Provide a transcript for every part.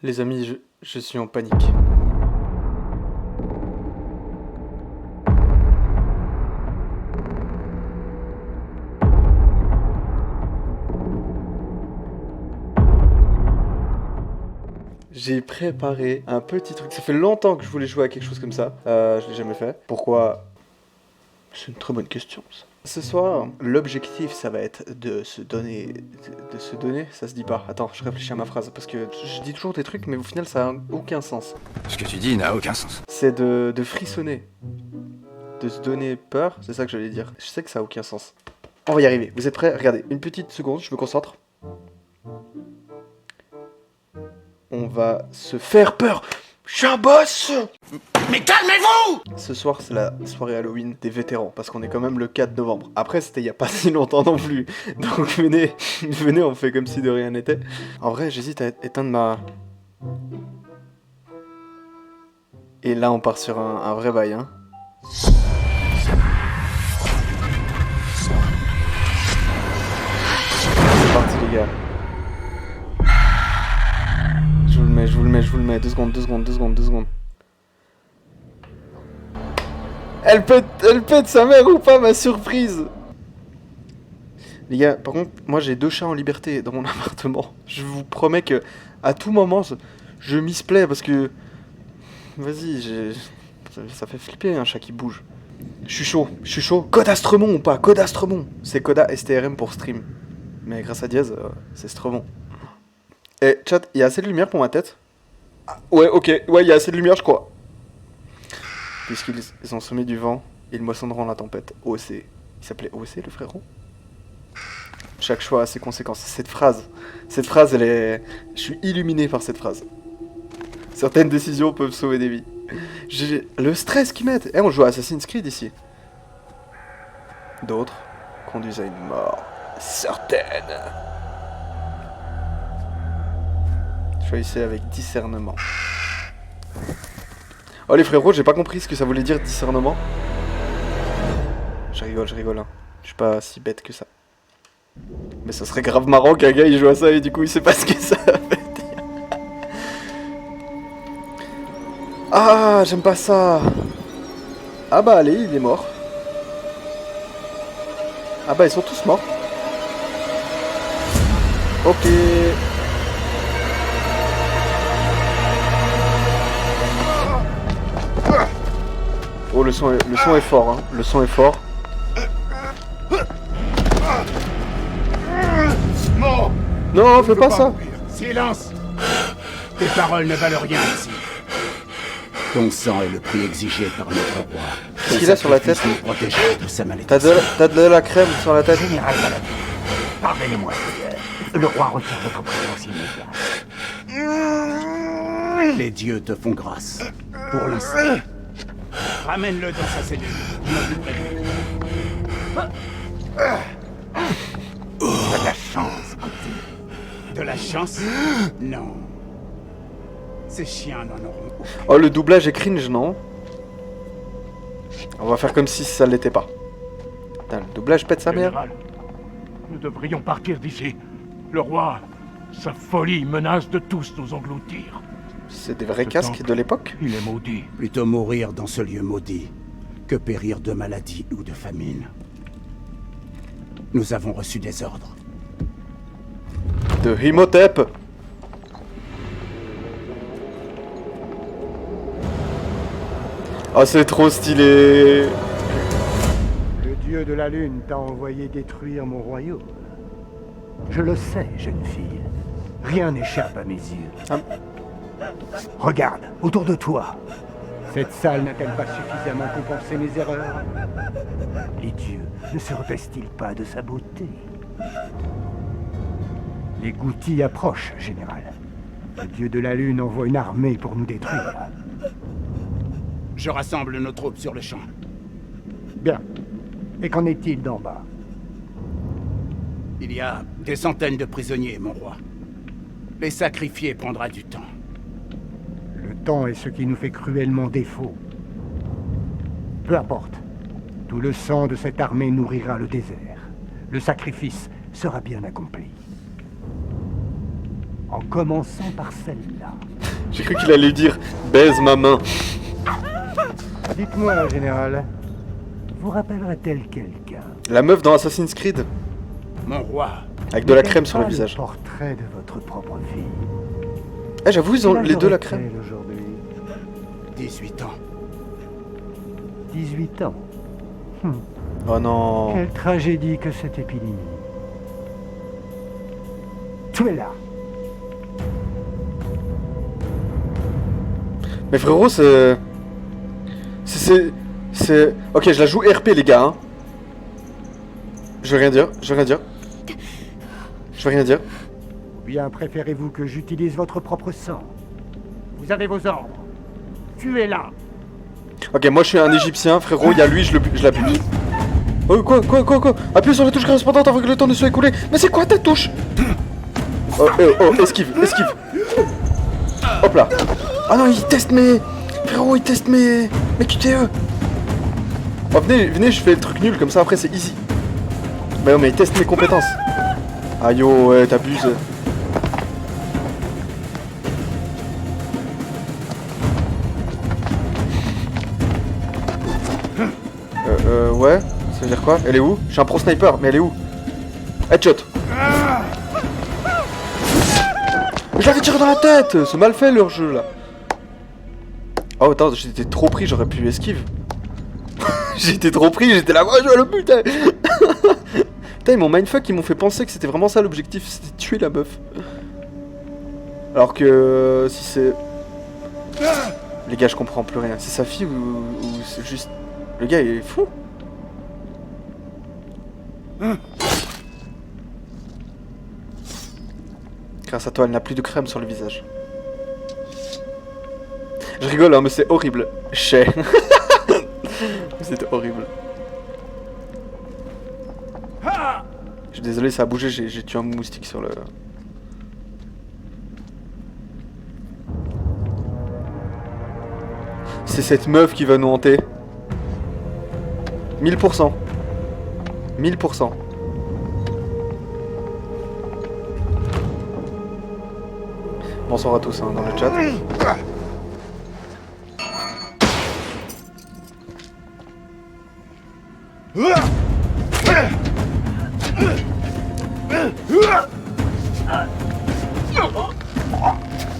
Les amis, je suis en panique. J'ai préparé un petit truc. Ça fait longtemps que je voulais jouer à quelque chose comme ça. Je l'ai jamais fait. Pourquoi? C'est une très bonne question, ça. Ce soir, l'objectif, ça va être de se donner... De se donner? Ça se dit pas. Attends, je réfléchis à ma phrase. Parce que je dis toujours des trucs, mais au final, ça a aucun sens. Ce que tu dis n'a aucun sens. C'est de frissonner. De se donner peur, c'est ça que j'allais dire. Je sais que ça a aucun sens. On va y arriver. Vous êtes prêts? Regardez, une petite seconde, je me concentre. On va se faire peur. Je suis un boss! Mais calmez-vous! Ce soir, c'est la soirée Halloween des vétérans, parce qu'on est quand même le 4 novembre. Après, c'était il y a pas si longtemps non plus. Donc venez, venez, on fait comme si de rien n'était. En vrai, j'hésite à éteindre ma... Et là, on part sur un vrai bail, hein. C'est parti, les gars. Je vous le mets. 2 secondes. Elle pète sa mère ou pas, ma surprise? Les gars, par contre, moi j'ai 2 chats en liberté dans mon appartement. Je vous promets que à tout moment, je misplay parce que... Vas-y, ça fait flipper un chat qui bouge. Je suis chaud. Code Astremont ou pas? Code Astremont. C'est Coda STRM pour stream. Mais grâce à Diaz, c'est Stremont. Eh, chat, il y a assez de lumière pour ma tête? Ah, ouais, ok, ouais, il y a assez de lumière, je crois. Puisqu'ils ont semé du vent, ils moissonneront la tempête. OC. Il s'appelait OC, le frérot? Chaque choix a ses conséquences. Cette phrase, elle est... Je suis illuminé par cette phrase. Certaines décisions peuvent sauver des vies. J'ai le stress qu'ils mettent. Eh, on joue à Assassin's Creed ici. D'autres conduisent à une mort certaine. Choisissez avec discernement. Oh les frérots, j'ai pas compris ce que ça voulait dire discernement. Je rigole, hein. Je suis pas si bête que ça. Mais ça serait grave marrant qu'un gars il joue à ça et du coup il sait pas ce que ça veut dire. Ah, j'aime pas ça. Ah bah allez, il est mort. Ah bah ils sont tous morts. Ok. Oh, le son est fort, hein. Le son est fort. Non, fais pas ça. Silence! Tes paroles ne valent rien ici. Ton sang est le prix exigé par notre roi. Qu'est-ce qu'il a sur la tête? De sa malédiction. T'as de la crème sur la tête? Général Paladin, pardonnez-moi, Seigneur. Le roi retire votre présence immédiate. Les dieux te font grâce. Pour l'instant. Ramène-le dans sa cellule. De la chance, dit. De la chance? Non. Ces chiens n'en auront aucun. Oh, le doublage est cringe, non? On va faire comme si ça l'était pas. Putain, le doublage pète sa mère. Général, nous devrions partir d'ici. Le roi, sa folie menace de tous nous engloutir. C'est des vrais Ce casques temple, de l'époque? Il est maudit. Plutôt mourir dans ce lieu maudit que périr de maladie ou de famine. Nous avons reçu des ordres. De Imhotep. Oh, c'est trop stylé. Le dieu de la lune t'a envoyé détruire mon royaume. Je le sais, jeune fille. Rien n'échappe à mes yeux. Ah. Regarde, autour de toi. Cette salle n'a-t-elle pas suffisamment compensé mes erreurs? Les dieux ne se repaissent-ils pas de sa beauté? Les Goutis approchent, général. Le dieu de la lune envoie une armée pour nous détruire. Je rassemble nos troupes sur le champ. Bien. Et qu'en est-il d'en bas? Il y a des centaines de prisonniers, mon roi. Les sacrifier prendra du temps. Le temps est ce qui nous fait cruellement défaut. Peu importe. Tout le sang de cette armée nourrira le désert. Le sacrifice sera bien accompli. En commençant par celle-là. J'ai cru qu'il allait dire « baise ma main ». Dites-moi, général, vous rappellerait-elle quelqu'un? La meuf dans Assassin's Creed, Mon roi, avec de la N'est-elle crème sur le pas visage. Portrait de votre propre fille. Eh, j'avoue, ils ont Quel les âge deux la aurait-elle crème. aujourd'hui? 18 ans. 18 ans. Oh non. Quelle tragédie que cette épidémie. Tuez-la. Mais frérot, c'est... Ok, je la joue RP, les gars. Hein. Je vais rien dire, je vais rien dire. Je vais rien dire. Ou bien préférez-vous que j'utilise votre propre sang? Vous avez vos ordres. Tuez-la. Ok, moi je suis un Égyptien, frérot, il y a lui, je la bute. Oh, quoi Appuie sur la touche correspondante avant que le temps ne soit écoulé. Mais c'est quoi ta touche? Oh, esquive. Hop là. Ah non, il teste mes... Frérot, il teste mes QTE. Oh, venez, je fais le truc nul, comme ça après c'est easy. Mais non, mais il teste mes compétences. Ah yo, ouais, t'abuses. Ouais, ça veut dire quoi? Elle est où? Je suis un pro sniper, mais elle est où? Headshot. Mais je l'avais tiré dans la tête. C'est mal fait leur jeu là. Oh attends, j'étais trop pris, j'aurais pu esquive. J'étais trop pris, j'étais là, je vais le buter. Putain, ils m'ont mindfuck, ils m'ont fait penser que c'était vraiment ça l'objectif, c'était de tuer la meuf. Alors que si c'est... Les gars, je comprends plus rien. C'est sa fille ou c'est juste... Le gars, il est fou. Grâce à toi, elle n'a plus de crème sur le visage. Je rigole, hein, mais c'est horrible. C'était horrible. Je suis désolé, ça a bougé, j'ai tué un moustique sur le... C'est cette meuf qui va nous hanter. 1000%. 1000%. Bonsoir à tous hein, dans le chat.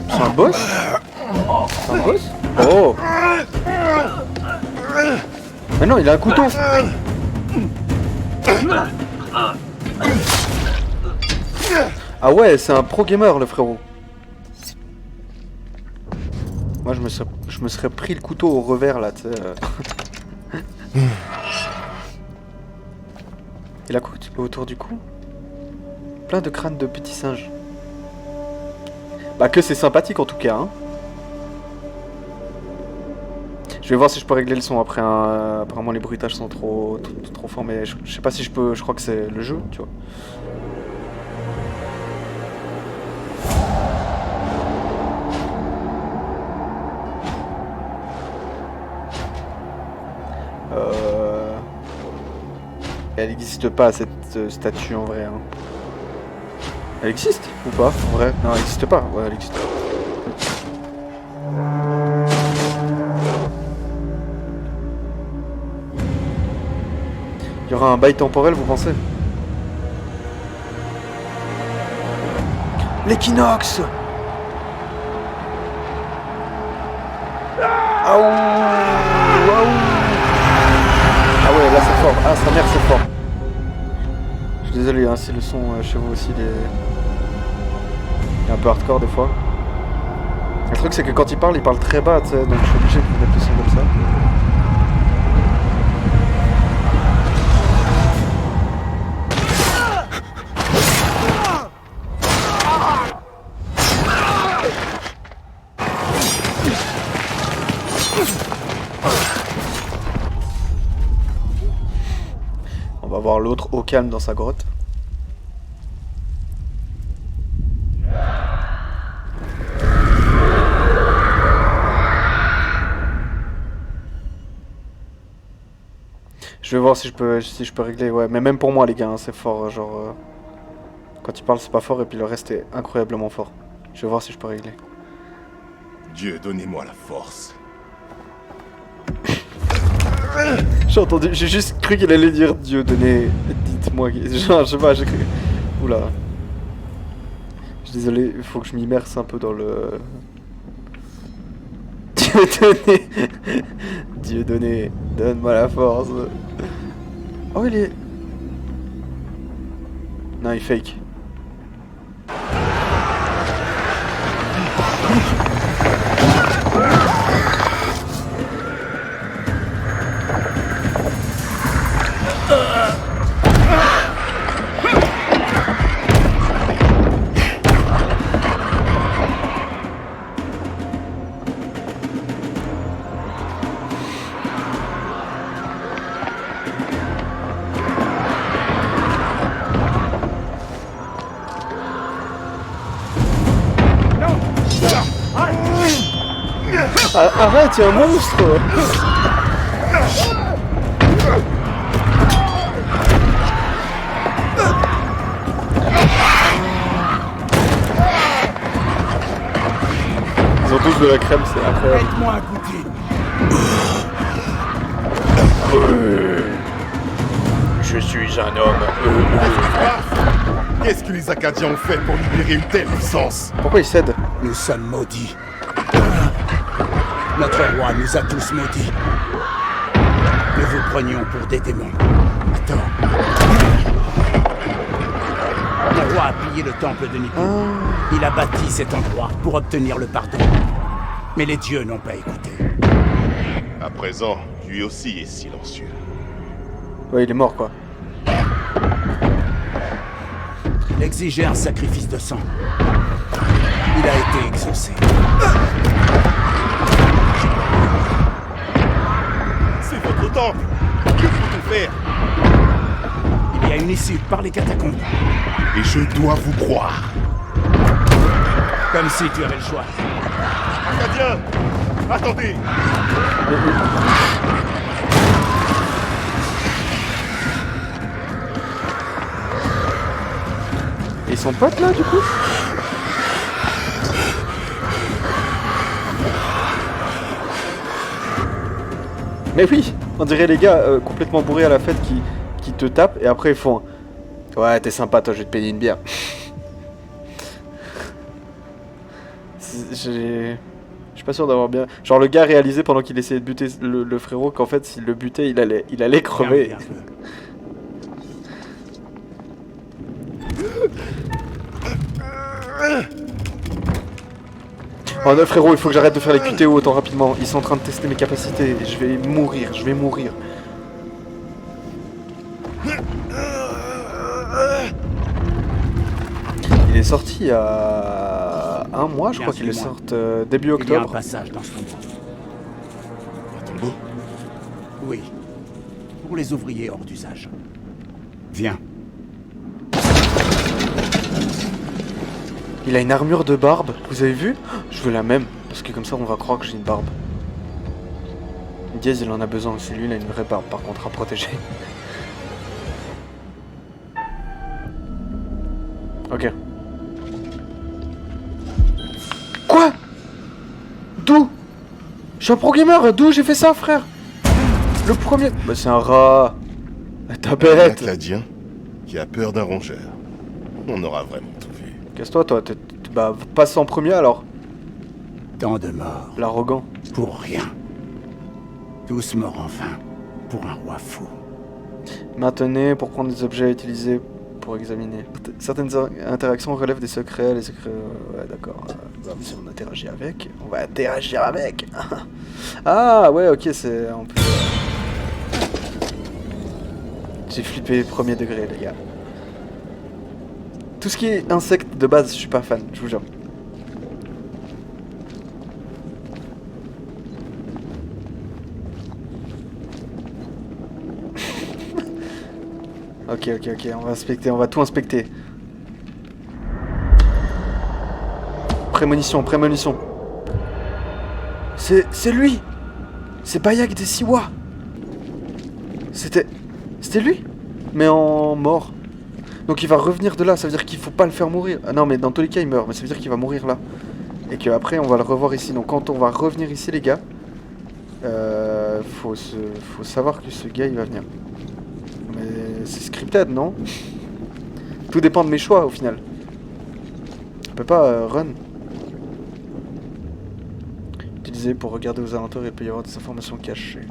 C'est un boss? C'est un boss? Oh! Mais non, il a un couteau! Ah ouais, c'est un pro gamer le frérot. Moi je me serais pris le couteau au revers là, tu sais. Il a quoi autour du cou? Plein de crânes de petits singes. Bah que c'est sympathique en tout cas hein. Je vais voir si je peux régler le son après apparemment les bruitages sont trop forts mais je sais pas si je peux, je crois que c'est le jeu, tu vois. Elle n'existe pas cette statue en vrai hein. Elle existe ou pas en vrai? Non, elle n'existe pas. Ouais, elle existe. Il y aura un bail temporel, vous pensez? L'équinoxe! Ah ouais, là c'est fort. Ah, sa mère, c'est fort. Je suis désolé hein, si le son chez vous aussi il est un peu hardcore des fois. Le truc c'est que quand il parle très bas, tu sais, donc je suis obligé de mettre le son comme ça. On va voir l'autre au calme dans sa grotte. Je vais voir si je peux régler, ouais, mais même pour moi les gars, hein, c'est fort, genre... quand il parle c'est pas fort et puis le reste est incroyablement fort. Je vais voir si je peux régler. Dieu, donnez-moi la force. J'ai entendu, j'ai juste cru qu'il allait dire Dieu, donnez, dites-moi. Genre, je sais pas, j'ai cru. Oula. Je suis désolé, il faut que je m'immerse un peu dans le. Dieu donné. Dieu donné, donne-moi la force. Oh, il est. Non, il fake. Arrête, y'a un monstre! Ils ont tous de la crème, c'est incroyable. Aide-moi à goûter. Je suis un homme. Qu'est-ce que les Acadiens ont fait pour libérer une telle puissance? Pourquoi ils cèdent? Nous sommes maudits. Notre roi nous a tous maudits. Nous vous prenions pour des démons. Attends. Le roi a pillé le temple de Nippon. Il a bâti cet endroit pour obtenir le pardon. Mais les dieux n'ont pas écouté. À présent, lui aussi est silencieux. Ouais, il est mort quoi. Il exigeait un sacrifice de sang. Il a été exaucé. C'est votre temple. Que faut-on faire? Il y a une issue par les catacombes. Et je dois vous croire. Comme si tu avais le choix. Acadiens, attendez. Ils sont potes là du coup? Mais oui, on dirait les gars complètement bourrés à la fête qui te tapent et après ils font ouais t'es sympa toi, je vais te payer une bière. Je suis pas sûr d'avoir bien. Genre le gars réalisé pendant qu'il essayait de buter le frérot qu'en fait s'il le butait il allait crever. Viens, viens. Oh non frérot, il faut que j'arrête de faire les QTO autant rapidement. Ils sont en train de tester mes capacités. Je vais mourir. Il est sorti il y a un mois, je crois qu'il est sorti début Il y a un octobre. passage dans ce tombeau. Un tombeau? Oui. Pour les ouvriers hors d'usage. Viens. Il a une armure de barbe, vous avez vu? Je veux la même, parce que comme ça on va croire que j'ai une barbe. Diaz il en a besoin aussi, lui il a une vraie barbe par contre à protéger. Ok. Quoi? D'où? Je suis un pro gamer, d'où j'ai fait ça frère? Le premier... Bah c'est un rat. Ta Un bête. Acadien qui a peur d'un rongeur. On aura vraiment tout vu. Casse-toi toi, bah passe en premier alors. Tant de morts. L'arrogant. Pour rien. Tous morts enfin. Pour un roi fou. Maintenez pour prendre des objets utilisés pour examiner. Certaines interactions relèvent des secrets, les secrets... ouais d'accord. Si on interagit avec, on va interagir avec. Ah ouais ok c'est... on peut... J'ai flippé premier degré les gars. Tout ce qui est insectes de base je suis pas fan, je vous jure. Ok, on va inspecter, on va tout inspecter. Prémonition. C'est lui. C'est Bayek des Siwa. C'était lui. Mais en mort. Donc il va revenir de là, ça veut dire qu'il faut pas le faire mourir. Ah non mais dans tous les cas il meurt, mais ça veut dire qu'il va mourir là. Et qu'après on va le revoir ici. Donc quand on va revenir ici les gars, faut savoir que ce gars il va venir. Mais c'est scripted non? Tout dépend de mes choix au final. On peut pas run. Utiliser pour regarder aux alentours, il peut y avoir des informations cachées.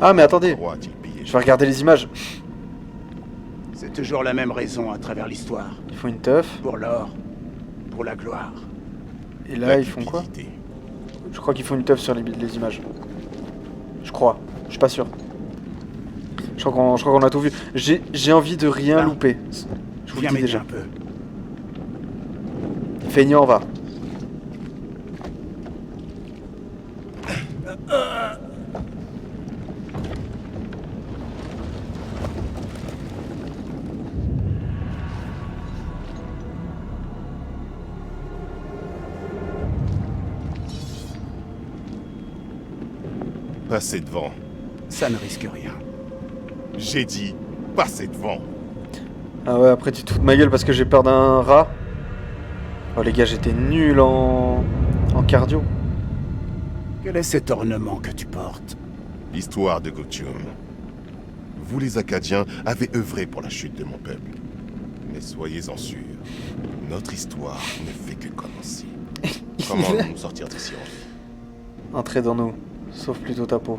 Ah mais attendez, je vais regarder les images. C'est toujours la même raison à travers l'histoire. Ils font une teuf. Pour l'or, pour la gloire. Et là ils font quoi? Je crois qu'ils font une teuf sur les images. Je crois, je suis pas sûr. Je crois qu'on a tout vu. J'ai envie de rien louper. Je vous le dis déjà. Un peu. Feignant va. Passez devant. Ça ne risque rien. J'ai dit, passez devant. Ah ouais, après tu te fous de ma gueule parce que j'ai peur d'un rat. Oh les gars, j'étais nul en cardio. Quel est cet ornement que tu portes? L'histoire de Gotium. Vous les Acadiens avez œuvré pour la chute de mon peuple. Mais soyez-en sûrs, notre histoire ne fait que commencer. Comment nous sortir d'ici en vie? Entrez dans nous, sauf plutôt ta peau.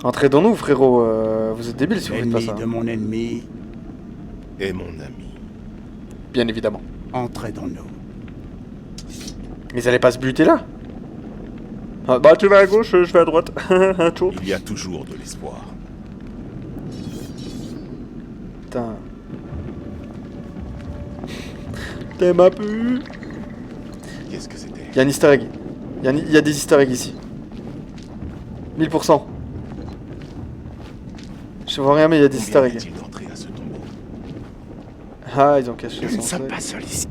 Entrez dans nous frérot, vous êtes débiles si vous faites pas ça. Ennemi de mon ennemi. Et mon ami. Bien évidemment. Entrez dans nous. Mais ils allaient pas se buter là? Ah, bah tu vas à gauche, je vais à droite. Il y a toujours de l'espoir. Putain. T'es ma pu. Qu'est-ce que c'était? Il y a un easter egg. Il y a des easter eggs ici. 1000%. Je vois rien mais il y a des easter Combien eggs. y a-t-il d'entrées à ce tombeau? Ah ils ont caché Nous son ne sommes truc. pas seuls ici.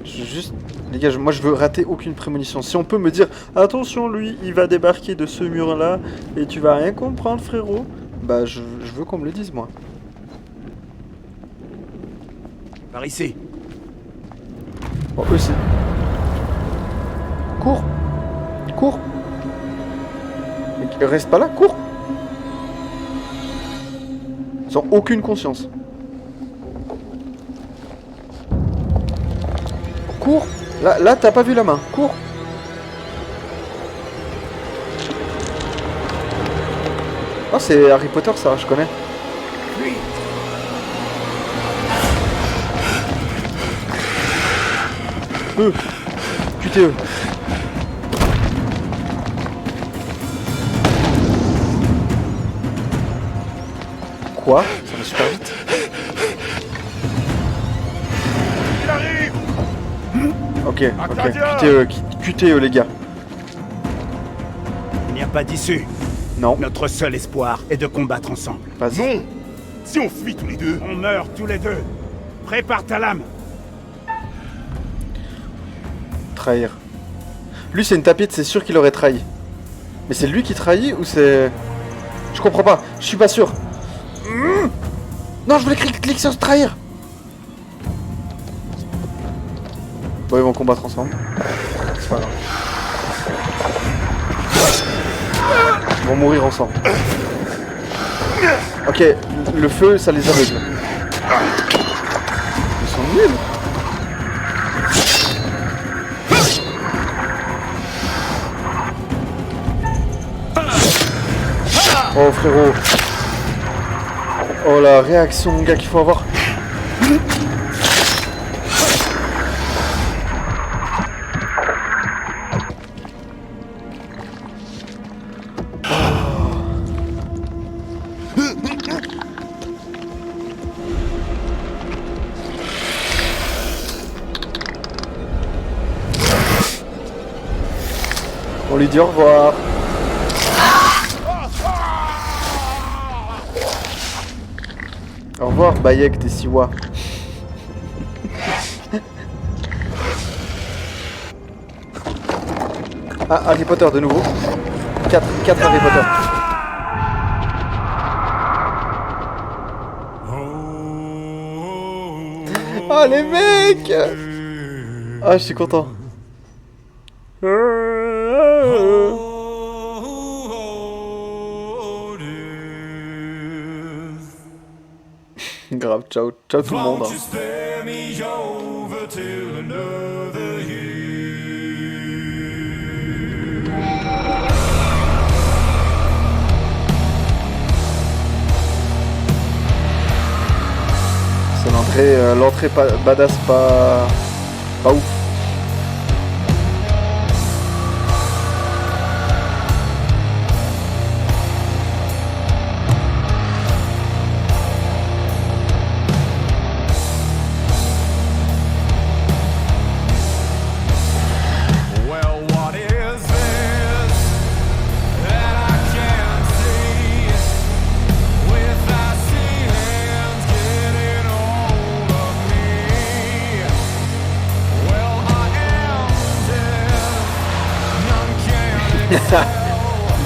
Juste, les gars, moi je veux rater aucune prémonition. Si on peut me dire, attention, lui, il va débarquer de ce mur-là et tu vas rien comprendre, frérot. Bah, je veux qu'on me le dise, moi. Par ici. Bon, eux, c'est. Cours! Cours! Mais reste pas là, cours! Sans aucune conscience. Cours! Là t'as pas vu la main. Cours! Oh, c'est Harry Potter, ça, je connais. Lui. QTE. Quoi? Ça va super vite. Il arrive! Ok, QTE les gars. Il n'y a pas d'issue. Non, Notre seul espoir est de combattre ensemble. vas-y. Non! Si on fuit tous les deux, On meurt tous les deux. Prépare ta lame. Trahir. Lui c'est une tapette, c'est sûr qu'il aurait trahi. Mais c'est lui qui trahit ou c'est... Je comprends pas, je suis pas sûr. Non, je voulais cliquer sur trahir. Bon, ils vont combattre ensemble. C'est pas grave. Ils vont mourir ensemble. Ok, le feu, ça les aveugle. Ils sont nuls. Oh frérot. Oh la réaction mon gars qu'il faut avoir. On lui dit au revoir. Au revoir Bayek des Siwa. Ah, Harry Potter de nouveau. 4 Harry Potter. Ah les mecs. Ah je suis content. Grave, ciao, ciao tout le monde. C'est l'entrée badass pas ouf.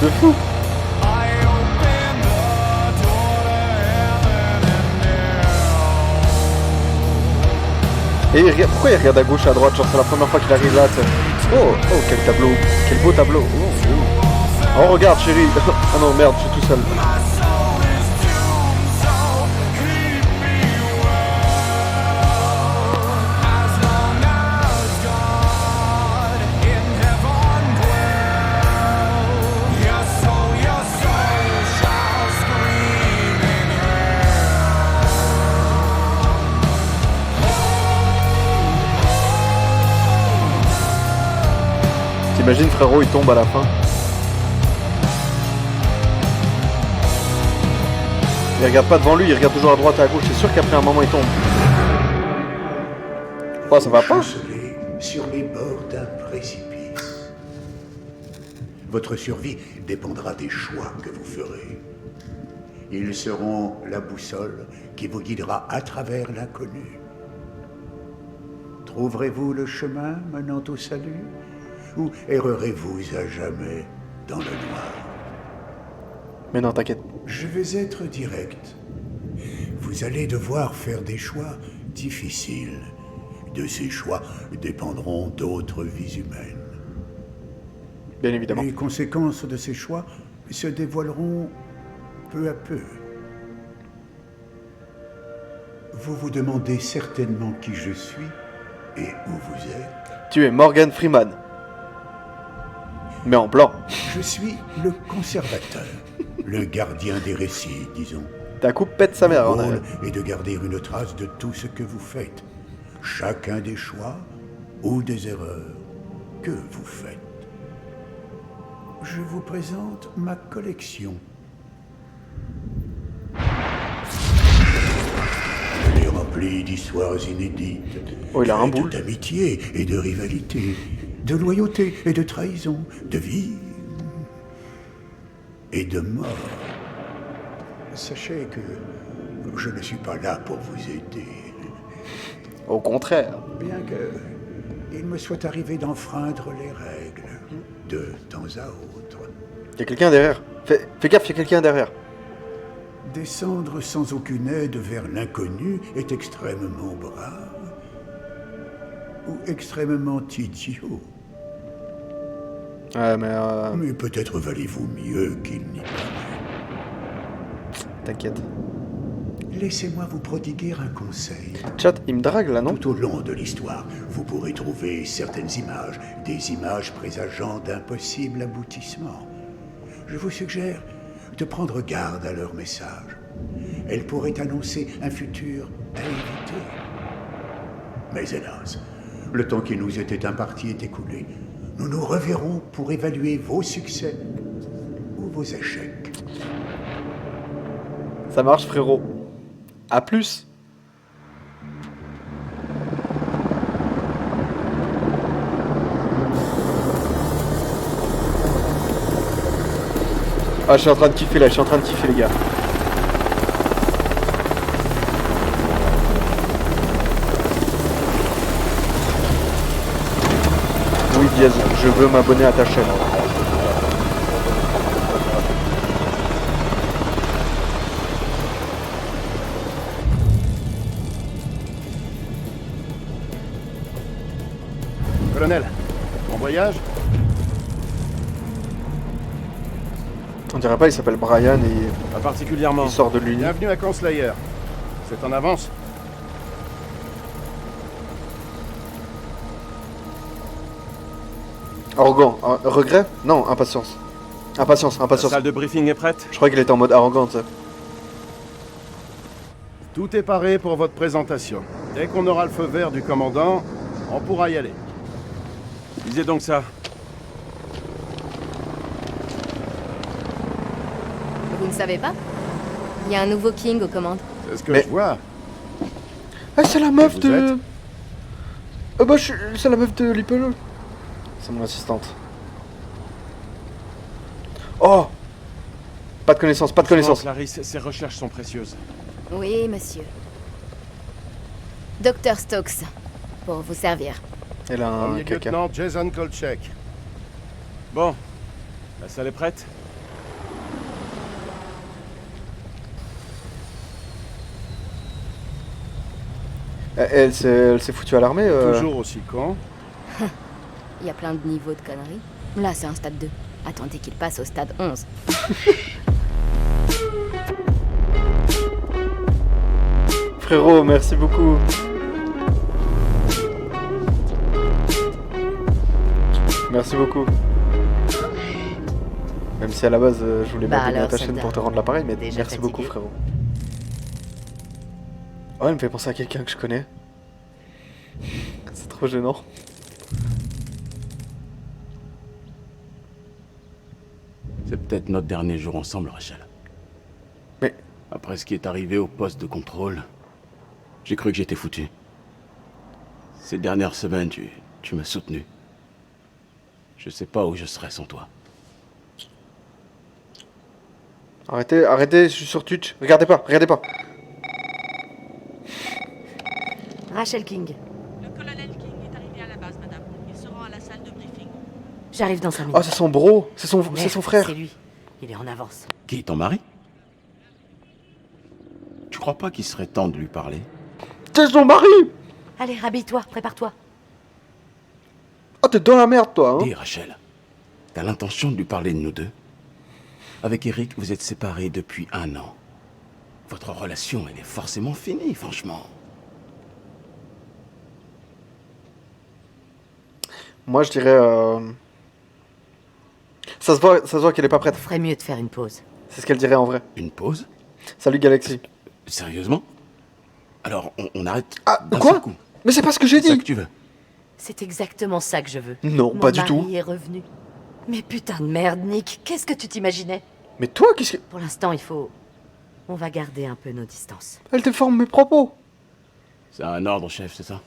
De fou. Et pourquoi il regarde à gauche, à droite, genre c'est la première fois qu'il arrive là, tu sais. Oh, quel tableau, quel beau tableau. Oh, regarde chérie. Oh non, merde, je suis tout seul. T'imagines frérot, il tombe à la fin. Il regarde pas devant lui, il regarde toujours à droite et à gauche. C'est sûr qu'après un moment il tombe. Oh, ça va pas. Sur les bords d'un précipice. Votre survie dépendra des choix que vous ferez. Ils seront la boussole qui vous guidera à travers l'inconnu. Trouverez-vous le chemin menant au salut? Ou errerez-vous à jamais dans le noir? Mais non, t'inquiète. Je vais être direct. Vous allez devoir faire des choix difficiles. De ces choix dépendront d'autres vies humaines. Bien évidemment. Les conséquences de ces choix se dévoileront peu à peu. Vous vous demandez certainement qui je suis et où vous êtes. Tu es Morgan Freeman. Mais en blanc. Je suis le conservateur, le gardien des récits, disons. Ta coupe pète sa mère. Mon rôle est de garder une trace de tout ce que vous faites. Chacun des choix ou des erreurs que vous faites. Je vous présente ma collection. Elle est remplie d'histoires inédites. Oh, il a un boule. D'amitié et de rivalité, de loyauté et de trahison, de vie et de mort. Sachez que je ne suis pas là pour vous aider. Au contraire. Bien que il me soit arrivé d'enfreindre les règles de temps à autre. Il y a quelqu'un derrière. Fais gaffe, il y a quelqu'un derrière. Descendre sans aucune aide vers l'inconnu est extrêmement brave ou extrêmement idiot. Ouais, mais peut-être valez-vous mieux qu'il n'y paraît. T'inquiète. Laissez-moi vous prodiguer un conseil. Chat, il me drague là, non? Tout au long de l'histoire, vous pourrez trouver certaines images, des images présageant d'un possible aboutissement. Je vous suggère de prendre garde à leur message. Elles pourraient annoncer un futur à éviter. Mais hélas, le temps qui nous était imparti est écoulé. Nous nous reverrons pour évaluer vos succès ou vos échecs. Ça marche, frérot. A plus. Ah, je suis en train de kiffer là, les gars. Oui, Diaz, Je veux m'abonner à ta chaîne. Colonel, en voyage? On dirait pas, il s'appelle Brian et Pas particulièrement. il sort de l'Uni. Bienvenue à Conslayer. C'est en avance. Arrogant. Regret? Non, impatience. Impatience, La impatience. salle de briefing est prête? Je crois qu'il était en mode arrogant, ça. Tout est paré pour votre présentation. Dès qu'on aura le feu vert du commandant, on pourra y aller. Lisez donc ça. Vous ne savez pas? Il y a un nouveau King aux commandes. C'est ce que Mais- je vois. Ah, c'est la meuf Vous de... êtes bah, c'est la meuf de Lipolo. C'est mon assistante. Oh! Pas de connaissance, pas de connaissance. Clarisse, ces recherches sont précieuses. Oui, monsieur. Docteur Stokes, pour vous servir. Elle a un Premier caca. lieutenant Jason Kolchak. Bon, la salle est prête? Elle s'est foutue à l'armée Toujours aussi con. Il y a plein de niveaux de conneries. Là, c'est un stade 2. Attendez qu'il passe au stade 11. Frérot, merci beaucoup. Merci beaucoup. Même si à la base, je voulais Bah m'abonner à alors, ta chaîne soldat. pour te rendre l'appareil, mais Déjà merci beaucoup, fatigué? frérot. Oh, elle me fait penser à quelqu'un que je connais. C'est trop gênant. C'est peut-être notre dernier jour ensemble, Rachel. Mais- Après ce qui est arrivé au poste de contrôle, j'ai cru que j'étais foutu. Ces dernières semaines, tu m'as soutenu. Je sais pas où je serais sans toi. Arrêtez, arrêtez, je suis sur Twitch. Regardez pas, regardez pas. Rachel King. Le colonel King est arrivé à la base, madame. Il se rend à la salle de briefing. J'arrive dans 5 minutes. Oh, c'est son bro, c'est son Merde, frère. C'est lui. Il est en avance. Qui, ton mari? Tu crois pas qu'il serait temps de lui parler? C'est son mari. Allez, rhabille-toi, prépare-toi. Oh, t'es dans la merde, toi, hein. Dis, Rachel, t'as l'intention de lui parler de nous deux? Avec Eric, vous êtes séparés depuis 1 an. Votre relation, elle est forcément finie, franchement. Moi, je dirais... Ça se voit qu'elle est pas prête. Ferait mieux de faire une pause. C'est ce qu'elle dirait en vrai. Une pause? Salut, Galaxy. Sérieusement? Alors, on arrête Ah, d'un quoi? seul coup. Mais c'est pas ce que j'ai C'est ça dit. que tu veux? C'est exactement ça que je veux. Non, Mon pas du tout. mari est revenu. Mais putain de merde, Nick, qu'est-ce que tu t'imaginais? Mais toi, qu'est-ce que... Pour l'instant, il faut... On va garder un peu nos distances. Elle déforme mes propos. C'est un ordre, chef, c'est ça?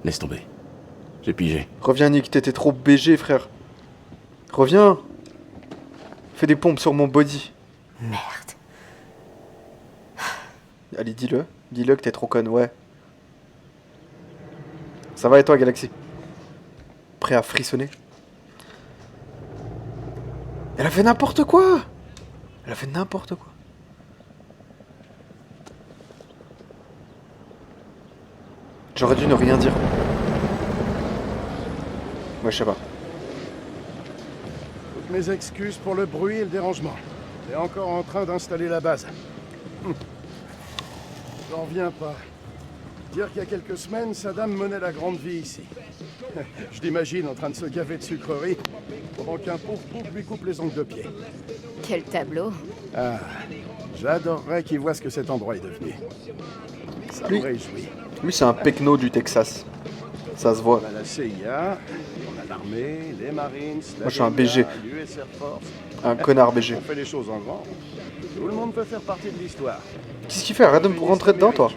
Laisse tomber. J'ai pigé. Reviens, Nick, t'étais trop BG, frère. Reviens. Fais des pompes sur mon body. Merde. Allez, dis-le. Dis-le que t'es trop conne, ouais. Ça va et toi, Galaxy? Prêt à frissonner? Elle a fait n'importe quoi. Elle a fait n'importe quoi. J'aurais dû ne rien dire. Moi, je sais pas. Toutes mes excuses pour le bruit et le dérangement. On est encore en train d'installer la base. J'en reviens pas. Dire qu'il y a quelques semaines, Saddam menait la grande vie ici. Je l'imagine en train de se gaver de sucreries pendant qu'un pauvre pauvre lui coupe les ongles de pied. Quel tableau. Ah, j'adorerais qu'il voit ce que cet endroit est devenu. Ça Lui- me réjouit. Lui, c'est un pecno du Texas. Ça se voit. On a la CIA, on a l'armée, les Marines, la Moi, je suis un DIA, BG. l'US Air Force. Un connard BG. On fait les choses en grand. Tout le monde peut faire partie de l'histoire. Qu'est-ce qu'il fait? Arrête de me rentrer dedans, toi.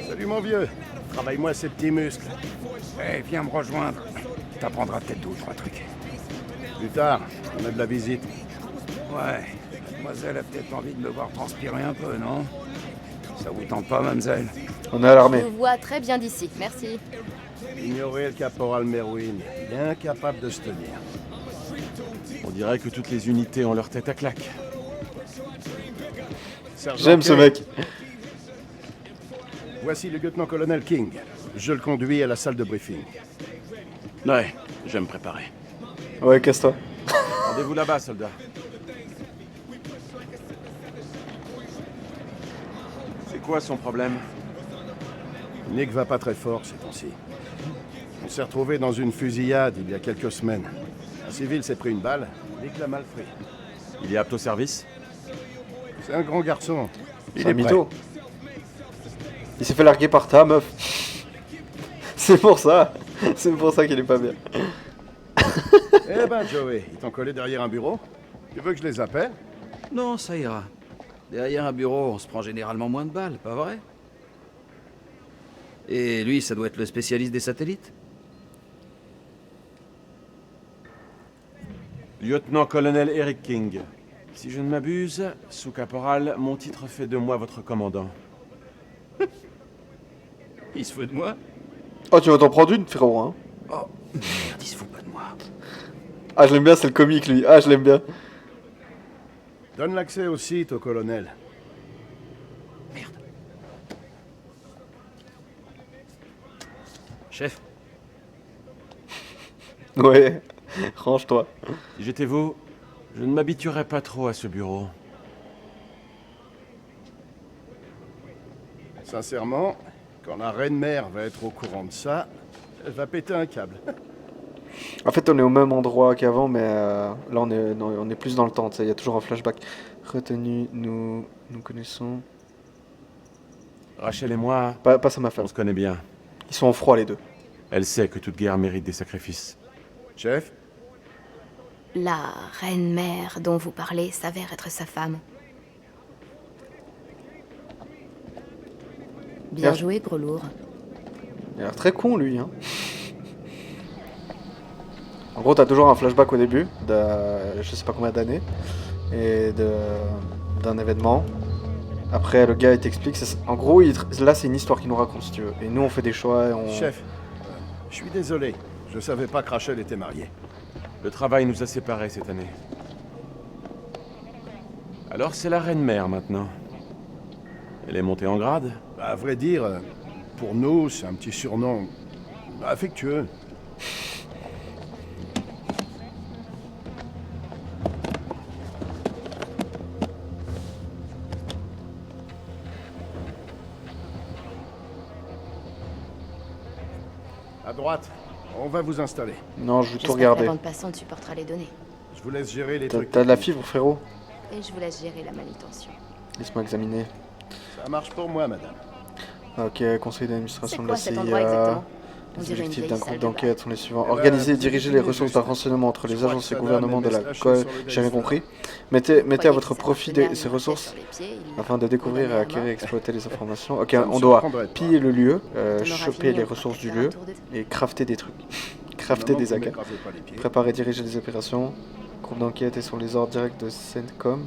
Salut mon vieux. Travaille-moi ces petits muscles. Eh, viens me rejoindre. T'apprendras peut-être 2 ou 3 trucs. Plus tard, on a de la visite. Ouais, mademoiselle a peut-être envie de me voir transpirer un peu, non? Ça vous tente pas, mademoiselle? On est à l'armée. Je vous vois très bien d'ici, merci. Ignorez le caporal Merwin, il est incapable de se tenir. On dirait que toutes les unités ont leur tête à claque. Sergent J'aime ce Kay, mec. Voici le lieutenant-colonel King. Je le conduis à la salle de briefing. Ouais, je vais me préparer. Ouais, casse-toi. Rendez-vous là-bas, soldat. C'est quoi son problème? Nick va pas très fort ces temps-ci. On s'est retrouvé dans une fusillade il y a quelques semaines. Un civil s'est pris une balle, Nick l'a mal pris. Il est apte au service? C'est un grand garçon. Il Très est mytho. Il s'est fait larguer par ta meuf. C'est pour ça. C'est pour ça qu'il est pas bien. Eh ben, Joey, ils t'ont collé derrière un bureau? Tu veux que je les appelle? Non, ça ira. Derrière un bureau, on se prend généralement moins de balles, pas vrai? Et lui, ça doit être le spécialiste des satellites? Lieutenant-colonel Eric King. Si je ne m'abuse, sous-caporal, mon titre fait de moi votre commandant. Il se fout de moi? Oh, tu vas t'en prendre une, frérot, hein. Oh, merde, il se fout pas de moi. Ah, je l'aime bien, c'est le comique, lui. Ah, je l'aime bien. Donne l'accès au site au colonel. Merde. Chef, Ouais, range-toi. Si j'étais vous, je ne m'habituerais pas trop à ce bureau. Sincèrement, quand la reine-mère va être au courant de ça, elle va péter un câble. En fait, on est au même endroit qu'avant, mais là, on est plus dans le temps. Tu sais, il y a toujours un flashback. Retenu, nous connaissons. Rachel et moi, Pas ça, ma femme. on se connaît bien. Ils sont en froid, les deux. Elle sait que toute guerre mérite des sacrifices. Chef, La reine-mère dont vous parlez s'avère être sa femme. Bien Merci. joué, gros lourd. Il a l'air très con, lui, hein. En gros, t'as toujours un flashback au début, de je sais pas combien d'années, et d'un événement. Après, le gars, il t'explique. En gros, là, c'est une histoire qu'il nous raconte, si tu veux. Et nous, on fait des choix et on... chef, je suis désolé. Je savais pas que Rachel était mariée. Le travail nous a séparés cette année. Alors c'est la reine-mère maintenant. Elle est montée en grade? Bah, à vrai dire, pour nous, c'est un petit surnom affectueux. À droite, on va vous installer. Non, je veux tout J'espère que regarder. la bande passante supportera les données. Je vous laisse gérer les T'as trucs. de la fibre, frérot? Et je vous laisse gérer la manutention. Laisse-moi examiner. Ça marche pour moi, madame. Ok, conseil d'administration C'est de quoi la cet CIA. endroit exactement? On Les dirait une objectifs vieille d'un salle groupe de d'enquête sont les suivants. Eh ben, Organiser et diriger les continuez ressources juste. de renseignement entre Je les crois agences que et ça gouvernements de donne la un message colle. sur le J'ai rien Daystar. compris. Mettez Croyez à que votre c'est un profit gendarme ces qui ressources sur les pieds, il afin de découvrir, condamné à acquérir et mort. exploiter les informations. Ok, Ça ne on doit surprendrait pas. piller le lieu, Quand on aura choper fini, les on pourra ressources du faire un lieu tour de- et crafter des trucs. Crafter Maman, des vous AK. m'écrasez pas les pieds. Préparer et diriger les opérations. Groupe d'enquête et sur les ordres directs de CENTCOM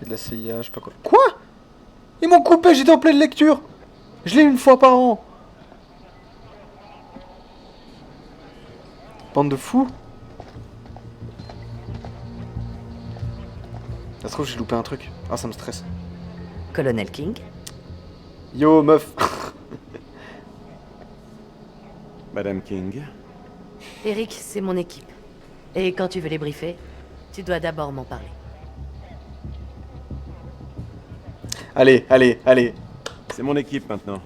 et de la CIA, je sais pas quoi. Quoi? Ils m'ont coupé, j'étais en pleine lecture. Je l'ai une fois par an. Bande de fous. Ça se trouve, j'ai loupé un truc. Ah, ça me stresse. Colonel King, Yo, meuf. Madame King. Eric, c'est mon équipe. Et quand tu veux les briefer, tu dois d'abord m'en parler. Allez. C'est mon équipe maintenant.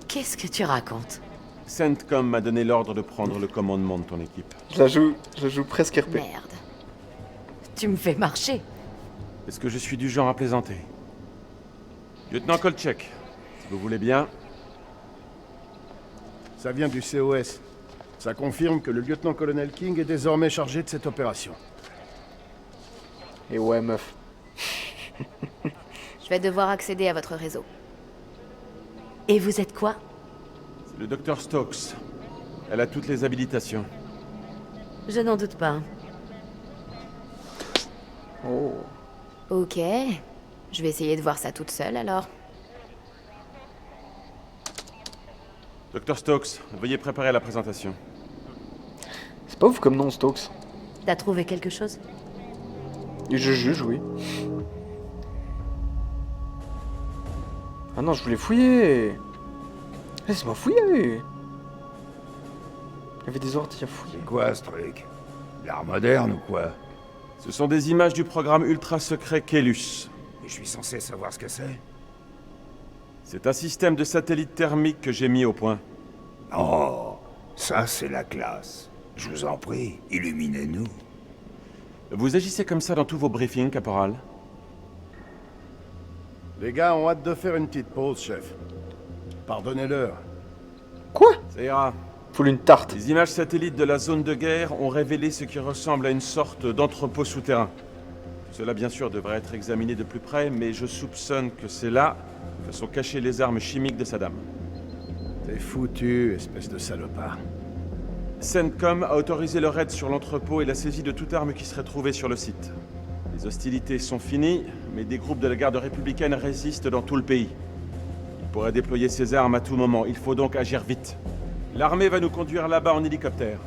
Qu'est-ce que tu racontes? CENTCOM m'a donné l'ordre de prendre le commandement de ton équipe. Je la joue presque RP. Merde. Tu me fais marcher. Est-ce que je suis du genre à plaisanter? Lieutenant Kolchek, si vous voulez bien. Ça vient du COS. Ça confirme que le lieutenant-colonel King est désormais chargé de cette opération. Et ouais, meuf. Je vais devoir accéder à votre réseau. Et vous êtes quoi? C'est le docteur Stokes. Elle a toutes les habilitations. Je n'en doute pas. Oh. Ok. Je vais essayer de voir ça toute seule alors. Dr. Stokes, veuillez préparer la présentation. C'est pas ouf comme nom, Stokes. T'as trouvé quelque chose? Je juge, oui. Ah non, je voulais fouiller. Laisse-moi fouiller. Il y avait des ordi à fouiller. C'est quoi ce truc? L'art moderne ou quoi? Ce sont des images du programme ultra secret Kelus. Et je suis censé savoir ce que c'est? C'est un système de satellite thermique que j'ai mis au point. Oh, ça c'est la classe. Je vous en prie, illuminez-nous. Vous agissez comme ça dans tous vos briefings, caporal? Les gars ont hâte de faire une petite pause, chef. Pardonnez-leur. Quoi? Ça ira. Foule une tarte. Les images satellites de la zone de guerre ont révélé ce qui ressemble à une sorte d'entrepôt souterrain. Cela, bien sûr, devrait être examiné de plus près, mais je soupçonne que c'est là que sont cachées les armes chimiques de Saddam. T'es foutu, espèce de salopard. CENTCOM a autorisé le raid sur l'entrepôt et la saisie de toute arme qui serait trouvée sur le site. Les hostilités sont finies, mais des groupes de la garde républicaine résistent dans tout le pays. Ils pourraient déployer ces armes à tout moment, il faut donc agir vite. L'armée va nous conduire là-bas en hélicoptère.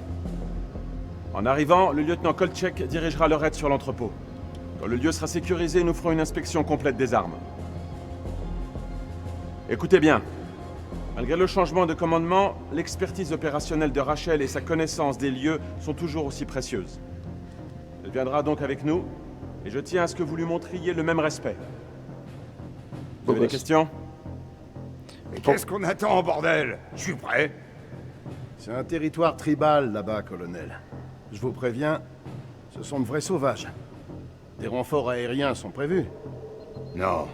En arrivant, le lieutenant Kolchek dirigera le raid sur l'entrepôt. Quand le lieu sera sécurisé, nous ferons une inspection complète des armes. Écoutez bien. Malgré le changement de commandement, l'expertise opérationnelle de Rachel et sa connaissance des lieux sont toujours aussi précieuses. Elle viendra donc avec nous, et je tiens à ce que vous lui montriez le même respect. Vous avez des questions? Mais qu'est-ce qu'on attend, bordel? Je suis prêt. C'est un territoire tribal là-bas, colonel. Je vous préviens, ce sont de vrais sauvages. Des renforts aériens sont prévus. Non.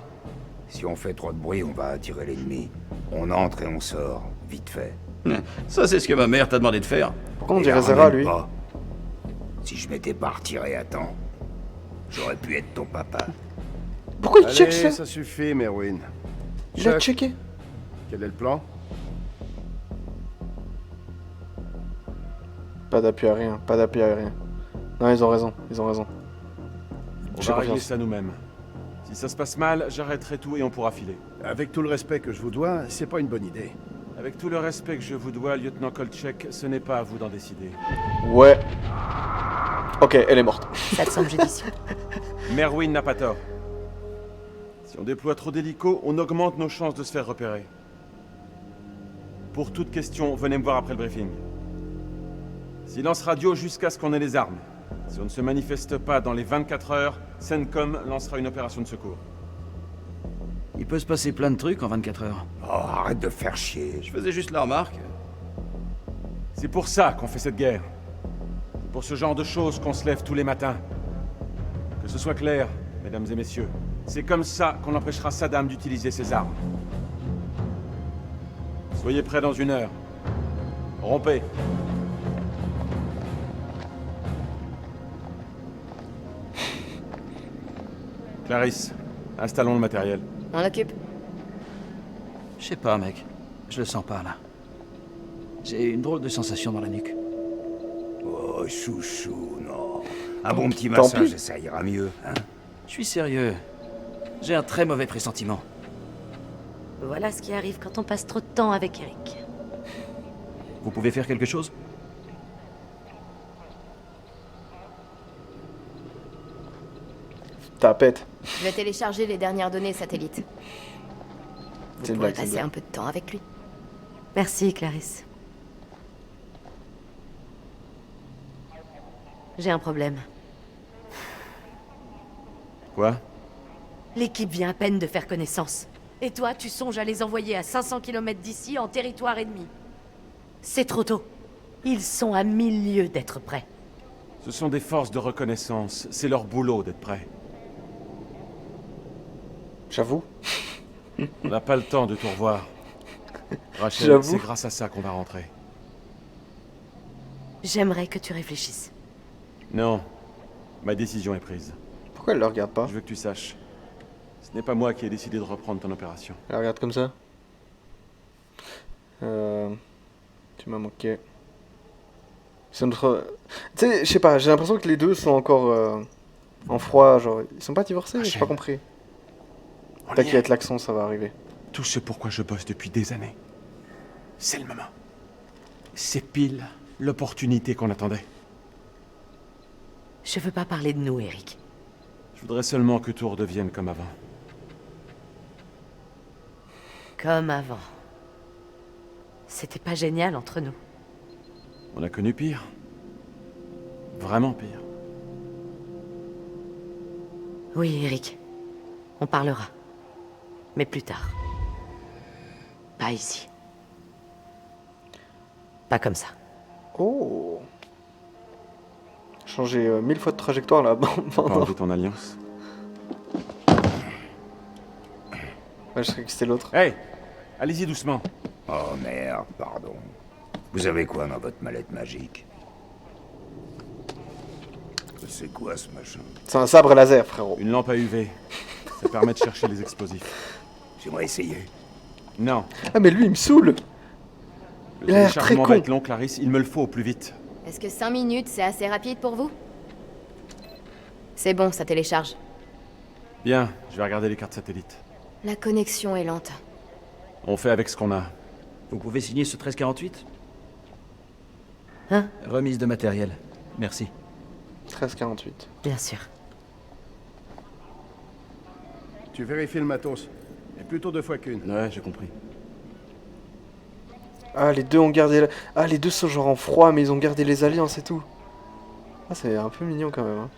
Si on fait trop de bruit, on va attirer l'ennemi. On entre et on sort, vite fait. Ça, c'est ce que ma mère t'a demandé de faire. Pourquoi on Et dirait la Zera, ramène lui? pas. Si je m'étais pas retiré à temps, j'aurais pu être ton papa. Pourquoi il Allez, check ça? ça suffit, Merwin. Il a Chuck, checké. quel est le plan? Pas d'appui à rien, pas d'appui à rien. Non, ils ont raison, ils ont raison. On J'ai va régler confiance. ça nous-mêmes. Si ça se passe mal, j'arrêterai tout et on pourra filer. Avec tout le respect que je vous dois, c'est pas une bonne idée. Avec tout le respect que je vous dois, lieutenant Kolchek, ce n'est pas à vous d'en décider. Ouais. Ok, elle est morte. Ça te semble judicieux? Merwin n'a pas tort. Si on déploie trop d'hélicos, on augmente nos chances de se faire repérer. Pour toute question, venez me voir après le briefing. Silence radio jusqu'à ce qu'on ait les armes. Si on ne se manifeste pas dans les 24 heures, CENTCOM lancera une opération de secours. Il peut se passer plein de trucs en 24 heures. Oh, arrête de faire chier. Je faisais juste la remarque. C'est pour ça qu'on fait cette guerre. C'est pour ce genre de choses qu'on se lève tous les matins. Que ce soit clair, mesdames et messieurs. C'est comme ça qu'on empêchera Saddam d'utiliser ses armes. Soyez prêts dans 1 heure. Rompez. Clarisse, installons le matériel. On occupe. Je sais pas, mec. Je le sens pas, là. J'ai une drôle de sensation dans la nuque. Oh, chouchou, non. Un bon petit Tant massage, pis. ça ira mieux, hein? Je suis sérieux. J'ai un très mauvais pressentiment. Voilà ce qui arrive quand on passe trop de temps avec Eric. Vous pouvez faire quelque chose? Tapette. Je vais télécharger les dernières données satellites. C'est Vous une pourrez blague, c'est une passer blague. un peu de temps avec lui. Merci, Clarisse. J'ai un problème. Quoi? L'équipe vient à peine de faire connaissance. Et toi, tu songes à les envoyer à 500 km d'ici, en territoire ennemi. C'est trop tôt. Ils sont à 1000 lieues d'être prêts. Ce sont des forces de reconnaissance. C'est leur boulot d'être prêts. J'avoue. On n'a pas le temps de tout revoir. Rachel, J'avoue. c'est grâce à ça qu'on va rentrer. J'aimerais que tu réfléchisses. Non. Ma décision est prise. Pourquoi elle le regarde pas? Je veux que tu saches. Ce n'est pas moi qui ai décidé de reprendre ton opération. Elle regarde comme ça. Tu m'as manqué. C'est notre... Tu sais, je sais pas, j'ai l'impression que les deux sont encore En froid, genre. Ils sont pas divorcés, j'ai Rachel. pas compris. On y T'inquiète, est. avec l'accent, ça va arriver. Tout ce pourquoi je bosse depuis des années. C'est le moment. C'est pile l'opportunité qu'on attendait. Je veux pas parler de nous, Eric. Je voudrais seulement que tout redevienne comme avant. Comme avant. C'était pas génial entre nous. On a connu pire. Vraiment pire. Oui, Eric. On parlera. Mais plus tard. Pas ici. Pas comme ça. Oh. Changer 1000 fois de trajectoire là. Pas enlever ton alliance. Ouais, je savais que c'était l'autre. Hey, allez-y doucement. Oh merde, pardon. Vous avez quoi dans votre mallette magique? C'est quoi ce machin? C'est un sabre laser, frérot. Une lampe à UV. Ça permet de chercher les explosifs. J'aimerais essayer. Non. Ah, mais lui, il me saoule. Le Il a l'air très téléchargement con. va être long, Clarisse. Il me le faut au plus vite. Est-ce que 5 minutes, c'est assez rapide pour vous? C'est bon, ça télécharge. Bien, je vais regarder les cartes satellites. La connexion est lente. On fait avec ce qu'on a. Vous pouvez signer ce 1348? Hein? Remise de matériel. Merci. 1348. Bien sûr. Tu vérifies le matos. Et plutôt 2 fois qu'une. Ouais, j'ai compris. Ah, les deux ont gardé... Ah, les deux sont genre en froid, mais ils ont gardé les alliances et tout. Ah, c'est un peu mignon quand même. Hein.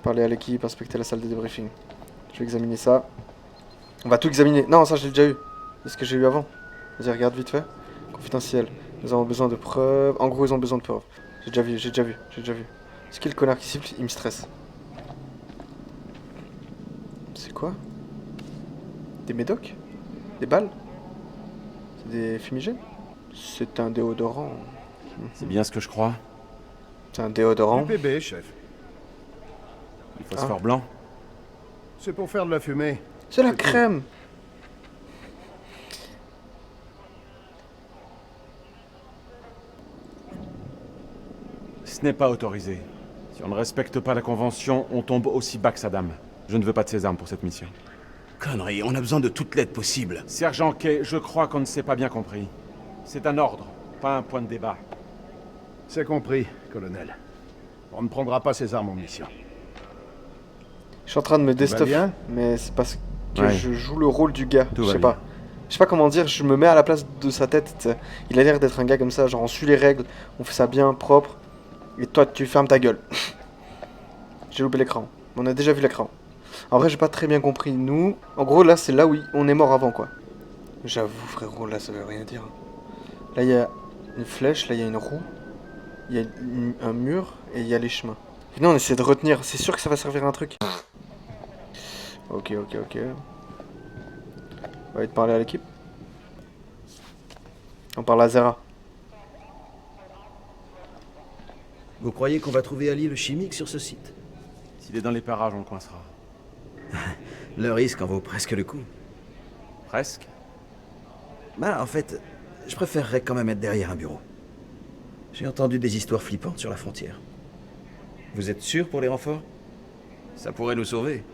Parler à l'équipe, inspecter la salle de débriefing. Je vais examiner ça. On va tout examiner. Non, ça, je l'ai déjà eu. C'est ce que j'ai eu avant. Vas-y, regarde vite fait. Confidentiel. Nous avons besoin de preuves. En gros, ils ont besoin de preuves. J'ai déjà vu. C'est qui le connard qui siffle? Il me stresse. C'est quoi? Des médocs? Des balles? C'est des fumigènes? C'est un déodorant. C'est bien ce que je crois. C'est un déodorant. PB, chef. Du phosphore blanc. C'est pour faire de la fumée. C'est la tout. crème. Ce n'est pas autorisé. Si on ne respecte pas la convention, on tombe aussi bas que Saddam. Je ne veux pas de ces armes pour cette mission. Connerie, on a besoin de toute l'aide possible. Sergent Kay, je crois qu'on ne s'est pas bien compris. C'est un ordre, pas un point de débat. C'est compris, colonel. On ne prendra pas ces armes en mission. Je suis en train de me Tout va destuff, bien mais c'est parce que Ouais. je joue le rôle du gars. Tout Je va sais bien. pas. Je sais pas comment dire, je me mets à la place de sa tête. T'sais. Il a l'air d'être un gars comme ça, genre on suit les règles, on fait ça bien, propre. Et toi, tu fermes ta gueule. J'ai loupé l'écran. On a déjà vu l'écran. En vrai, j'ai pas très bien compris. Nous, en gros, là, c'est là où on est mort avant, quoi. J'avoue, frérot, là, ça veut rien dire. Là, il y a une flèche, là, il y a une roue. Il y a un mur, et il y a les chemins. Et non, on essaie de retenir. C'est sûr que ça va servir à un truc. Ok. On va aller te parler à l'équipe. On parle à Zera. Vous croyez qu'on va trouver Ali le chimique sur ce site? S'il est dans les parages, on le coincera. Le risque en vaut presque le coup. Presque. Bah, en fait, je préférerais quand même être derrière un bureau. J'ai entendu des histoires flippantes sur la frontière. Vous êtes sûr pour les renforts? Ça pourrait nous sauver.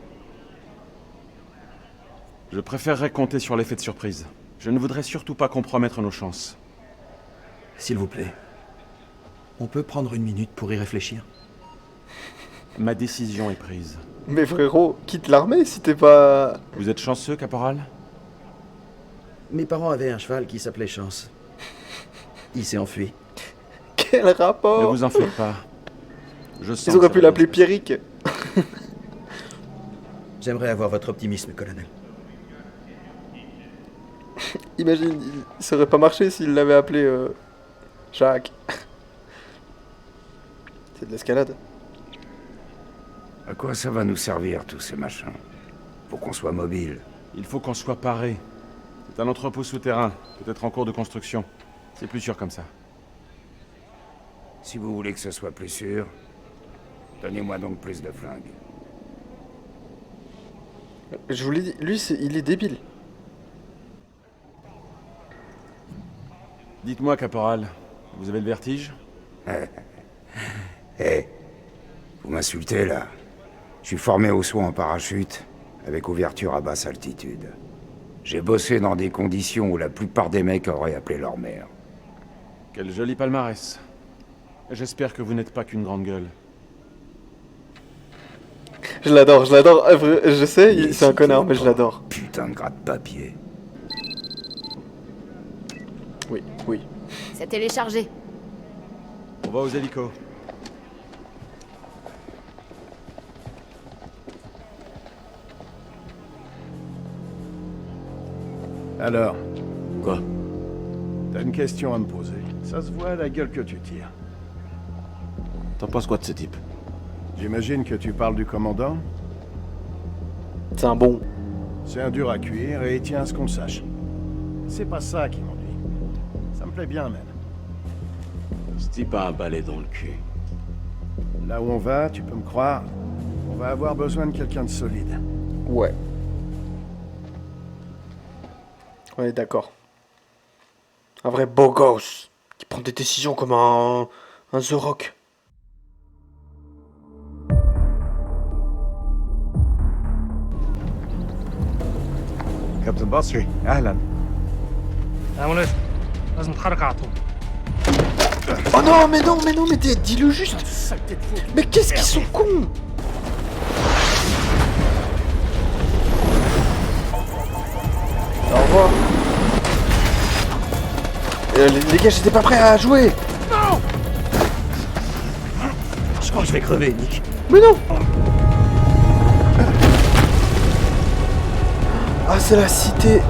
Je préférerais compter sur l'effet de surprise. Je ne voudrais surtout pas compromettre nos chances. S'il vous plaît. On peut prendre une minute pour y réfléchir? Ma décision est prise. Mais frérot, quitte l'armée si t'es pas... Vous êtes chanceux, caporal? Mes parents avaient un cheval qui s'appelait Chance. Il s'est enfui. Quel rapport? Ne vous en faites pas. Je sens Ils auraient que pu ça va l'appeler bien se passer. Pierrick. J'aimerais avoir votre optimisme, colonel. Imagine, ça aurait pas marché s'il l'avait appelé Jacques. C'est de l'escalade. À quoi ça va nous servir, tous ces machins? Pour qu'on soit mobile. Il faut qu'on soit paré. C'est un entrepôt souterrain, peut-être en cours de construction. C'est plus sûr comme ça. Si vous voulez que ce soit plus sûr, donnez-moi donc plus de flingues. Je vous l'ai dit, lui, il est débile. Dites-moi, caporal, vous avez le vertige? Eh, vous m'insultez là? Je suis formé au saut en parachute, avec ouverture à basse altitude. J'ai bossé dans des conditions où la plupart des mecs auraient appelé leur mère. Quel joli palmarès. J'espère que vous n'êtes pas qu'une grande gueule. Je l'adore. Je sais, c'est un connard, mais je l'adore. Putain de gratte-papier. Oui. C'est téléchargé. On va aux hélicos. Alors? Quoi? T'as une question à me poser. Ça se voit à la gueule que tu tires. T'en penses quoi de ce type? J'imagine que tu parles du commandant? C'est un bon. C'est un dur à cuire et il tient à ce qu'on le sache. C'est pas ça qui m'ennuie. Ça me plaît bien, même. Ce type a un balai dans le cul. Là où on va, tu peux me croire, on va avoir besoin de quelqu'un de solide. Ouais. On est d'accord. Un vrai beau gosse qui prend des décisions comme un The Rock. كابتن بصري اهلا. لازم نتحرك على طول. Oh non, mais dis-le juste. Mais qu'est-ce qu'ils sont cons. Au revoir. Les gars, j'étais pas prêt à jouer. Non. Je crois que je vais crever, Nick. Mais non. Ah, c'est la cité.